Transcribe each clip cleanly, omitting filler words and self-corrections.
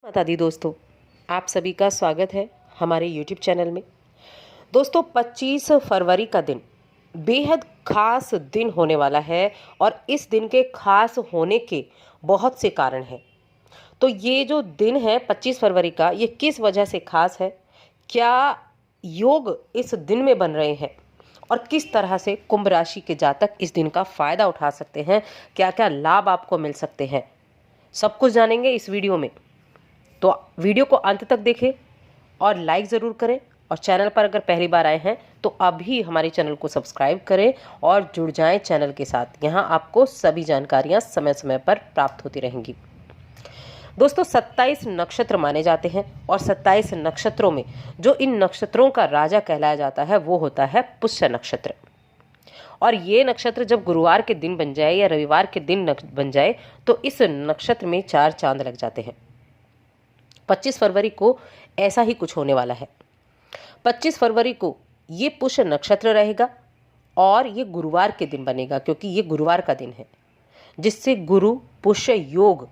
माता दी दोस्तों, आप सभी का स्वागत है हमारे YouTube चैनल में। दोस्तों 25 फरवरी का दिन बेहद खास दिन होने वाला है और इस दिन के खास होने के बहुत से कारण हैं। तो ये जो दिन है 25 फरवरी का, ये किस वजह से खास है, क्या योग इस दिन में बन रहे हैं और किस तरह से कुंभ राशि के जातक इस दिन का फ़ायदा उठा सकते हैं, क्या क्या लाभ आपको मिल सकते हैं, सब कुछ जानेंगे इस वीडियो में। तो वीडियो को अंत तक देखें और लाइक ज़रूर करें और चैनल पर अगर पहली बार आए हैं तो अभी हमारे चैनल को सब्सक्राइब करें और जुड़ जाएं चैनल के साथ। यहाँ आपको सभी जानकारियाँ समय समय पर प्राप्त होती रहेंगी। दोस्तों 27 नक्षत्र माने जाते हैं और 27 नक्षत्रों में जो इन नक्षत्रों का राजा कहलाया जाता है वो होता है पुष्य नक्षत्र। और ये नक्षत्र जब गुरुवार के दिन बन जाए या रविवार के दिन बन जाए तो इस नक्षत्र में 4 चांद लग जाते हैं। 25 फरवरी को ऐसा ही कुछ होने वाला है। 25 फरवरी को ये पुष्य नक्षत्र रहेगा और ये गुरुवार के दिन बनेगा, क्योंकि ये गुरुवार का दिन है, जिससे गुरु पुष्य योग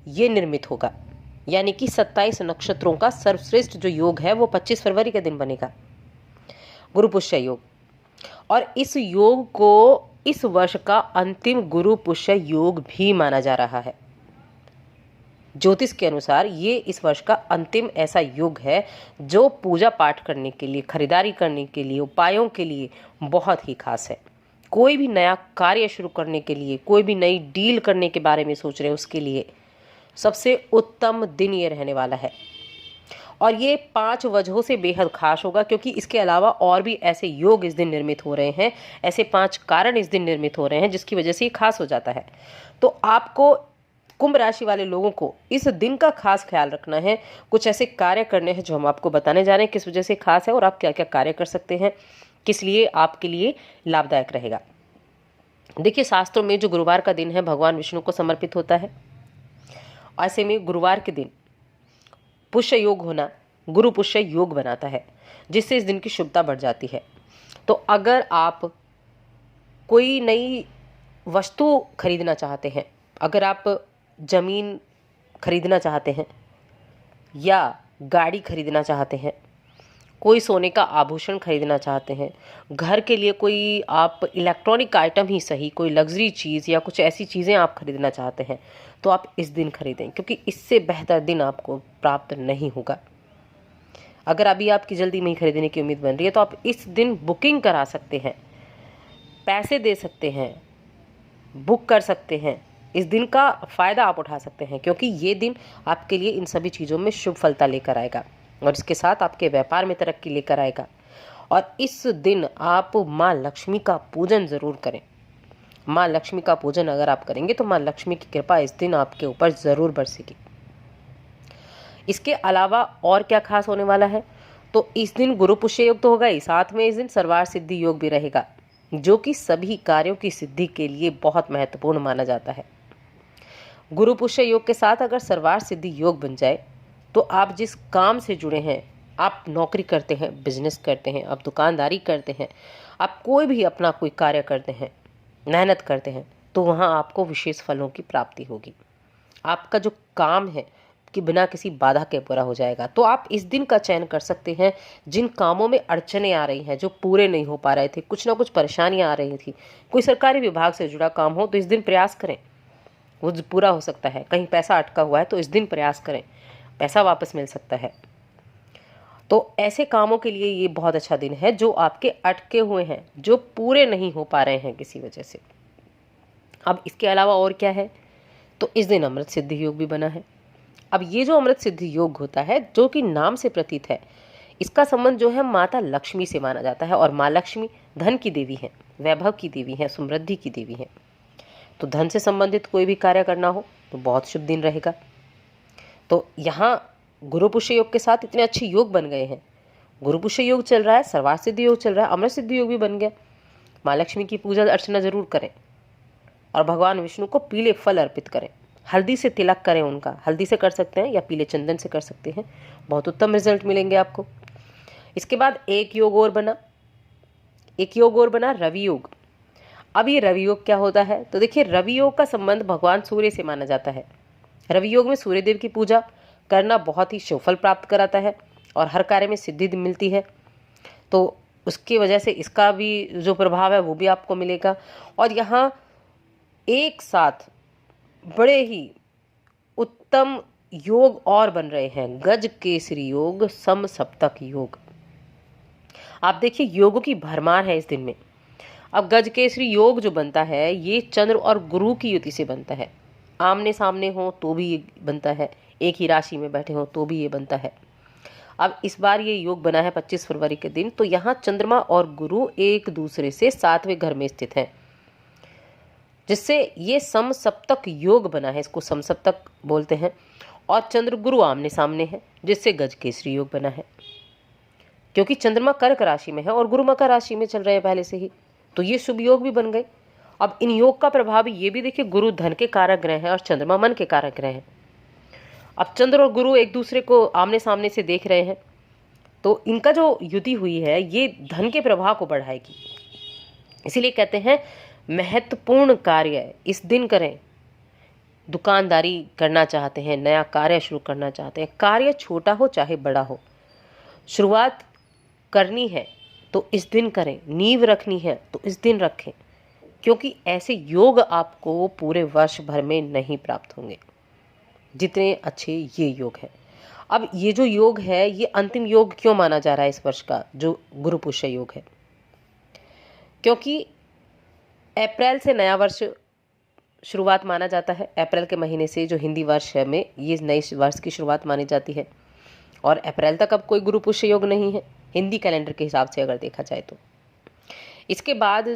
ये निर्मित होगा। यानी कि 27 नक्षत्रों का सर्वश्रेष्ठ जो योग है वो 25 फरवरी के दिन बनेगा, गुरु पुष्य योग। और इस योग को इस वर्ष का अंतिम गुरु पुष्य योग भी माना जा रहा है। ज्योतिष के अनुसार ये इस वर्ष का अंतिम ऐसा युग है जो पूजा पाठ करने के लिए, खरीदारी करने के लिए, उपायों के लिए बहुत ही खास है। कोई भी नया कार्य शुरू करने के लिए, कोई भी नई डील करने के बारे में सोच रहे हैं, उसके लिए सबसे उत्तम दिन ये रहने वाला है। और ये 5 वजहों से बेहद खास होगा, क्योंकि इसके अलावा और भी ऐसे योग इस दिन निर्मित हो रहे हैं, ऐसे 5 कारण इस दिन निर्मित हो रहे हैं जिसकी वजह से ये खास हो जाता है। तो आपको कुंभ राशि वाले लोगों को इस दिन का खास ख्याल रखना है। कुछ ऐसे कार्य करने हैं जो हम आपको बताने जा रहे हैं किस वजह से खास है और आप क्या क्या कार्य कर सकते हैं, किस लिए आपके लिए लाभदायक रहेगा। देखिए, शास्त्रों में जो गुरुवार का दिन है भगवान विष्णु को समर्पित होता है। ऐसे में गुरुवार के दिन पुष्य योग होना गुरु पुष्य योग बनाता है, जिससे इस दिन की शुभता बढ़ जाती है। तो अगर आप कोई नई वस्तु खरीदना चाहते हैं, अगर आप ज़मीन खरीदना चाहते हैं या गाड़ी खरीदना चाहते हैं, कोई सोने का आभूषण खरीदना चाहते हैं, घर के लिए कोई आप इलेक्ट्रॉनिक आइटम ही सही, कोई लग्जरी चीज़ या कुछ ऐसी चीज़ें आप खरीदना चाहते हैं, तो आप इस दिन खरीदें, क्योंकि इससे बेहतर दिन आपको प्राप्त नहीं होगा। अगर अभी आपकी जल्दी में ही खरीदने की उम्मीद बन रही है तो आप इस दिन बुकिंग करा सकते हैं, पैसे दे सकते हैं, बुक कर सकते हैं। इस दिन का फ़ायदा आप उठा सकते हैं, क्योंकि ये दिन आपके लिए इन सभी चीज़ों में शुभ फलता लेकर आएगा और इसके साथ आपके व्यापार में तरक्की लेकर आएगा। और इस दिन आप माँ लक्ष्मी का पूजन ज़रूर करें। माँ लक्ष्मी का पूजन अगर आप करेंगे तो माँ लक्ष्मी की कृपा इस दिन आपके ऊपर ज़रूर बरसेगी। इसके अलावा और क्या खास होने वाला है, तो इस दिन गुरु पुष्य योग तो होगा ही, साथ में इस दिन सर्वार्थ सिद्धि योग भी रहेगा, जो कि सभी कार्यों की सिद्धि के लिए बहुत महत्वपूर्ण माना जाता है। गुरु पुष्य योग के साथ अगर सर्वार्थ सिद्धि योग बन जाए तो आप जिस काम से जुड़े हैं, आप नौकरी करते हैं, बिजनेस करते हैं, आप दुकानदारी करते हैं, आप कोई भी अपना कोई कार्य करते हैं, मेहनत करते हैं, तो वहाँ आपको विशेष फलों की प्राप्ति होगी। आपका जो काम है कि बिना किसी बाधा के पूरा हो जाएगा। तो आप इस दिन का चयन कर सकते हैं। जिन कामों में अड़चने आ रही हैं, जो पूरे नहीं हो पा रहे थे, कुछ ना कुछ परेशानियां आ रही थी, कोई सरकारी विभाग से जुड़ा काम हो तो इस दिन प्रयास करें, वो पूरा हो सकता है। कहीं पैसा अटका हुआ है तो इस दिन प्रयास करें, पैसा वापस मिल सकता है। तो ऐसे कामों के लिए ये बहुत अच्छा दिन है जो आपके अटके हुए हैं, जो पूरे नहीं हो पा रहे हैं किसी वजह से। अब इसके अलावा और क्या है, तो इस दिन अमृत सिद्धि योग भी बना है। अब ये जो अमृत सिद्धि योग होता है, जो कि नाम से प्रतीत है, इसका संबंध जो है माता लक्ष्मी से माना जाता है। और माँ लक्ष्मी धन की देवी है, वैभव की देवी है, समृद्धि की देवी है। तो धन से संबंधित कोई भी कार्य करना हो तो बहुत शुभ दिन रहेगा। तो यहाँ गुरु पुष्य योग के साथ इतने अच्छे योग बन गए हैं। गुरु पुष्य योग चल रहा है, सर्वार्थ सिद्धि योग चल रहा है, अमृत सिद्धि योग भी बन गया। माँ लक्ष्मी की पूजा अर्चना जरूर करें और भगवान विष्णु को पीले फल अर्पित करें। हल्दी से तिलक करें उनका, हल्दी से कर सकते हैं या पीले चंदन से कर सकते हैं, बहुत उत्तम रिजल्ट मिलेंगे आपको। इसके बाद एक योग और बना रवि योग। अब ये रवि योग क्या होता है, तो देखिए रवि योग का संबंध भगवान सूर्य से माना जाता है। रवि योग में सूर्य देव की पूजा करना बहुत ही शुभ फल प्राप्त कराता है और हर कार्य में सिद्धि मिलती है। तो उसकी वजह से इसका भी जो प्रभाव है वो भी आपको मिलेगा। और यहाँ एक साथ बड़े ही उत्तम योग और बन रहे हैं, गज केसरी योग, सम सप्तक योग। आप देखिए योगों की भरमार है इस दिन में। अब गज केसरी योग जो बनता है ये चंद्र और गुरु की युति से बनता है। आमने सामने हो तो भी ये बनता है, एक ही राशि में बैठे हो तो भी ये बनता है। अब इस बार ये योग बना है 25 फरवरी के दिन, तो यहाँ चंद्रमा और गुरु एक दूसरे से 7वें घर में स्थित हैं, जिससे ये समसप्तक योग बना है। इसको समसप्तक बोलते हैं। और चंद्र गुरु आमने सामने है, जिससे गज केसरी योग बना है। क्योंकि चंद्रमा कर्क राशि में है और गुरु मकर राशि में चल रहे हैं पहले से ही, तो ये शुभ योग भी बन गए। अब इन योग का प्रभाव ये भी देखिए, गुरु धन के कारक ग्रह हैं और चंद्रमा मन के कारक ग्रह हैं। अब चंद्र और गुरु एक दूसरे को आमने सामने से देख रहे हैं, तो इनका जो युति हुई है ये धन के प्रभाव को बढ़ाएगी। इसीलिए कहते हैं महत्वपूर्ण कार्य इस दिन करें। दुकानदारी करना चाहते हैं, नया कार्य शुरू करना चाहते हैं, कार्य छोटा हो चाहे बड़ा हो, शुरुआत करनी है तो इस दिन करें, नींव रखनी है तो इस दिन रखें, क्योंकि ऐसे योग आपको पूरे वर्ष भर में नहीं प्राप्त होंगे जितने अच्छे ये योग है। अब ये जो योग है ये अंतिम योग क्यों माना जा रहा है इस वर्ष का, जो गुरु पुष्य योग है? क्योंकि अप्रैल से नया वर्ष शुरुआत माना जाता है। अप्रैल के महीने से जो हिंदी वर्ष है में ये नए वर्ष की शुरुआत मानी जाती है। और अप्रैल तक अब कोई गुरु पुष्य योग नहीं है हिंदी कैलेंडर के हिसाब से अगर देखा जाए तो। इसके बाद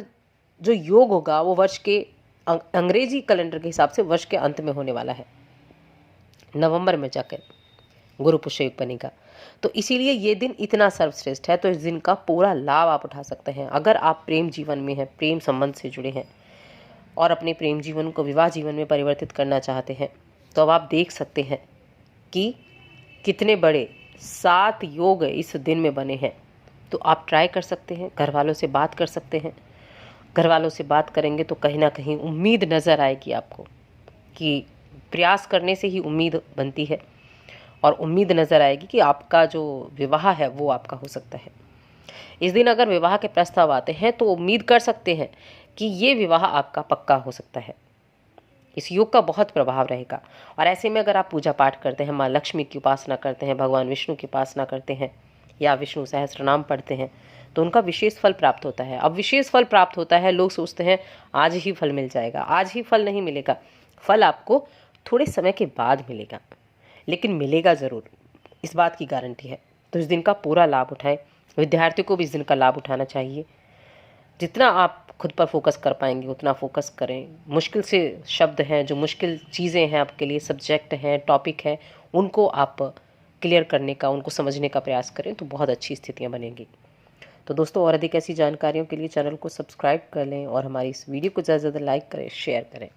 जो योग होगा वो वर्ष के अंग्रेजी कैलेंडर के हिसाब से वर्ष के अंत में होने वाला है, नवंबर में जाकर गुरु पुष्य योग बनेगा। तो इसीलिए ये दिन इतना सर्वश्रेष्ठ है। तो इस दिन का पूरा लाभ आप उठा सकते हैं। अगर आप प्रेम जीवन में हैं, प्रेम संबंध से जुड़े हैं और अपने प्रेम जीवन को विवाह जीवन में परिवर्तित करना चाहते हैं, तो अब आप देख सकते हैं कि कितने बड़े 7 योग इस दिन में बने हैं। तो आप ट्राई कर सकते हैं, घर वालों से बात कर सकते हैं। घर वालों से बात करेंगे तो कहीं ना कहीं उम्मीद नज़र आएगी आपको, कि प्रयास करने से ही उम्मीद बनती है और उम्मीद नज़र आएगी कि आपका जो विवाह है वो आपका हो सकता है। इस दिन अगर विवाह के प्रस्ताव आते हैं तो उम्मीद कर सकते हैं कि ये विवाह आपका पक्का हो सकता है। इस योग का बहुत प्रभाव रहेगा। और ऐसे में अगर आप पूजा पाठ करते हैं, माँ लक्ष्मी की उपासना करते हैं, भगवान विष्णु की उपासना करते हैं या विष्णु सहस्त्रनाम पढ़ते हैं, तो उनका विशेष फल प्राप्त होता है। अब विशेष फल प्राप्त होता है, लोग सोचते हैं आज ही फल मिल जाएगा। आज ही फल नहीं मिलेगा, फल आपको थोड़े समय के बाद मिलेगा, लेकिन मिलेगा ज़रूर, इस बात की गारंटी है। तो इस दिन का पूरा लाभ उठाएं। विद्यार्थियों को भी इस दिन का लाभ उठाना चाहिए। जितना आप खुद पर फोकस कर पाएंगे उतना फोकस करें। मुश्किल से शब्द हैं, जो मुश्किल चीज़ें हैं आपके लिए, सब्जेक्ट हैं, टॉपिक है, उनको आप क्लियर करने का, उनको समझने का प्रयास करें तो बहुत अच्छी स्थितियाँ बनेंगी। तो दोस्तों, और अधिक ऐसी जानकारियों के लिए चैनल को सब्सक्राइब कर लें और हमारी इस वीडियो को ज़्यादा से ज़्यादा लाइक करें, शेयर करें।